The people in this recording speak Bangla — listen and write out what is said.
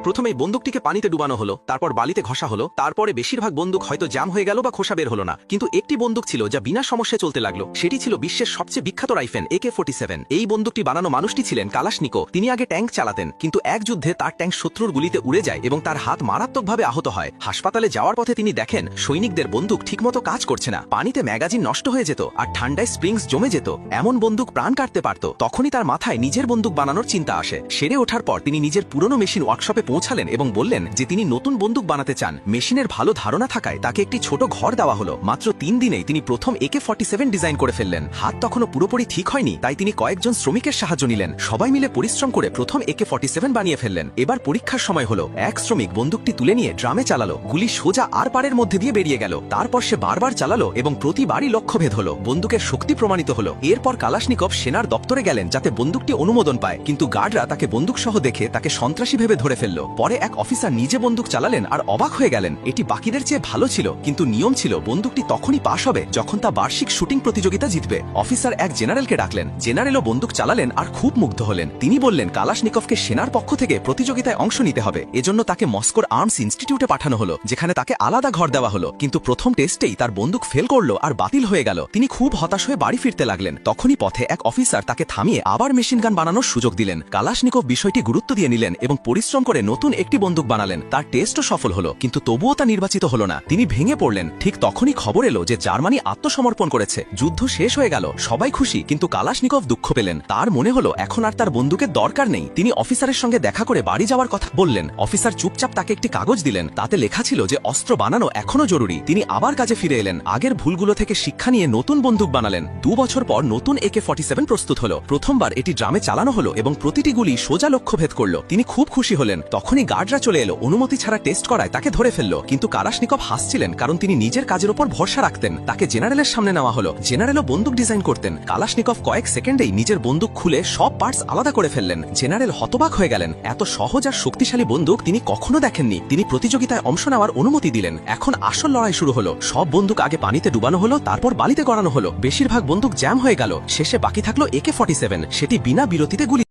প্রথমে বন্দুকটিকে পানিতে ডুবানো হলো, তারপর বালিতে ঘষা হলো, তারপরে বেশিরভাগ বন্দুক হয়তো জ্যাম হয়ে গেল বা খোসা বের হলো না, কিন্তু একটি বন্দুক ছিল যা বিনা সমস্যায় চলতে লাগলো। সেটি ছিল বিশ্বের সবচেয়ে বিখ্যাত রাইফেল AK-47। এই বন্দুকটি বানানো মানুষটি ছিলেন কালাশনিকভ। তিনি আগে ট্যাঙ্ক চালাতেন, কিন্তু এক যুদ্ধে তার ট্যাঙ্ক শত্রুর গুলিতে উড়ে যায় এবং তার হাত মারাত্মকভাবে আহত হয়। হাসপাতালে যাওয়ার পথে তিনি দেখেন সৈনিকদের বন্দুক ঠিকমতো কাজ করছে না, পানিতে ম্যাগাজিন নষ্ট হয়ে যেত আর ঠান্ডায় স্প্রিংস জমে যেত। এমন বন্দুক প্রাণ কাটতে পারত। তখনই তার মাথায় নিজের বন্দুক বানানোর চিন্তা আসে। সেরে ওঠার পর তিনি নিজের পুরনো মেশিন ওয়ার্কশপে পৌঁছালেন এবং বললেন যে তিনি নতুন বন্দুক বানাতে চান। মেশিনের ভালো ধারণা থাকায় তাকে একটি ছোট ঘর দেওয়া হলো। মাত্র 3 দিনেই তিনি প্রথম AK-47 ডিজাইন করে ফেললেন। হাত তখনও পুরোপুরি ঠিক হয়নি, তাই তিনি কয়েকজন শ্রমিকের সাহায্য নিলেন। সবাই মিলে পরিশ্রম করে প্রথম AK-47 বানিয়ে ফেললেন। এবার পরীক্ষার সময় হলো। এক শ্রমিক বন্দুকটি তুলে নিয়ে ড্রামে চালালো। গুলি সোজা আর পারের মধ্যে দিয়ে বেরিয়ে গেল। তারপর সে বারবার চালালো এবং প্রতিবারই লক্ষ্যভেদ হলো। বন্দুকের শক্তি প্রমাণিত হলো। এরপর কালাশনিকভ সেনার দপ্তরে গেলেন যাতে বন্দুকটি অনুমোদন পায়, কিন্তু গার্ডরা তাকে বন্দুক সহ দেখে তাকে সন্ত্রাসী ভেবে ধরে ফেলল। পরে এক অফিসার নিজে বন্দুক চালালেন আর অবাক হয়ে গেলেন। এটি বাকিদের চেয়ে ভালো ছিল, কিন্তু নিয়ম ছিল বন্দুকটি তখনই পাশ হবে যখন তা বার্ষিক শুটিং প্রতিযোগিতা জিতবে। অফিসার এক জেনারেলকে ডাকলেন। জেনারেলও বন্দুক চালালেন আর খুব মুগ্ধ হলেন। তিনি বললেন কালাশনিকভকে সেনার পক্ষ থেকে প্রতিযোগিতায় অংশ নিতে হবে। এজন্য তাকে মস্কোর আর্মস ইনস্টিটিউটে পাঠানো হলো, যেখানে তাকে আলাদা ঘর দেওয়া হলো। কিন্তু প্রথম টেস্টেই তার বন্দুক ফেল করলো আর বাতিল হয়ে গেল। তিনি খুব হতাশ হয়ে বাড়ি ফিরতে লাগলেন। তখনই পথে এক অফিসার তাকে থামিয়ে আবার মেশিন গান বানানোর সুযোগ দিলেন। কালাশনিকভ বিষয়টি গুরুত্ব দিয়ে নিলেন এবং পরিশ্রম করে নতুন একটি বন্দুক বানালেন। তার টেস্টও সফল হলো, কিন্তু তবুও তা নির্বাচিত হলো না। তিনি ভেঙে পড়লেন। ঠিক তখনই খবর এলো যে জার্মানি আত্মসমর্পণ করেছে। যুদ্ধ শেষ হয়ে গেল, সবাই খুশি, কিন্তু কালাশনিকভ দুঃখ পেলেন। তার মনে হলো এখন আর তার বন্দুকের দরকার নেই। তিনি অফিসারের সঙ্গে দেখা করে বাড়ি যাওয়ার কথা বললেন। অফিসার চুপচাপ তাকে একটি কাগজ দিলেন। তাতে লেখা ছিল যে অস্ত্র বানানো এখনো জরুরি। তিনি আবার কাজে ফিরে এলেন। আগের ভুলগুলো থেকে শিক্ষা নিয়ে নতুন বন্দুক বানালেন। 2 বছর পর নতুন AK-47 প্রস্তুত হলো। প্রথমবার এটি ড্রামে চালানো হলো এবং প্রতিটি গুলি সোজা লক্ষ্যভেদ করলো। তিনি খুব খুশি হলেন। তখনই গার্ডরা চলে এলো। অনুমতি ছাড়া টেস্ট করায় তাকে ধরে ফেললো, কিন্তু কালাশনিকভ হাসছিলেন কারণ তিনি নিজের কাজের উপর ভরসা রাখতেন। তাকে জেনারেলের সামনে নেওয়া হলো। জেনারেলও বন্দুক ডিজাইন করতেন। কালাশনিকভ কয়েক সেকেন্ডেই নিজের বন্দুক খুলে সব পার্টস আলাদা করে ফেললেন। জেনারেল হতবাক হয়ে গেলেন। এত সহজ আর শক্তিশালী বন্দুক তিনি কখনো দেখেননি। তিনি প্রতিযোগিতায় অংশ নেওয়ার অনুমতি দিলেন। এখন আসল লড়াই শুরু হলো। সব বন্দুক আগে পানিতে ডুবানো হলো, তারপর বালিতে গড়ানো হলো। বেশিরভাগ বন্দুক জ্যাম হয়ে গেল। শেষে বাকি থাকলো AK-47। সেটি বিনা বিরতিতে গুলি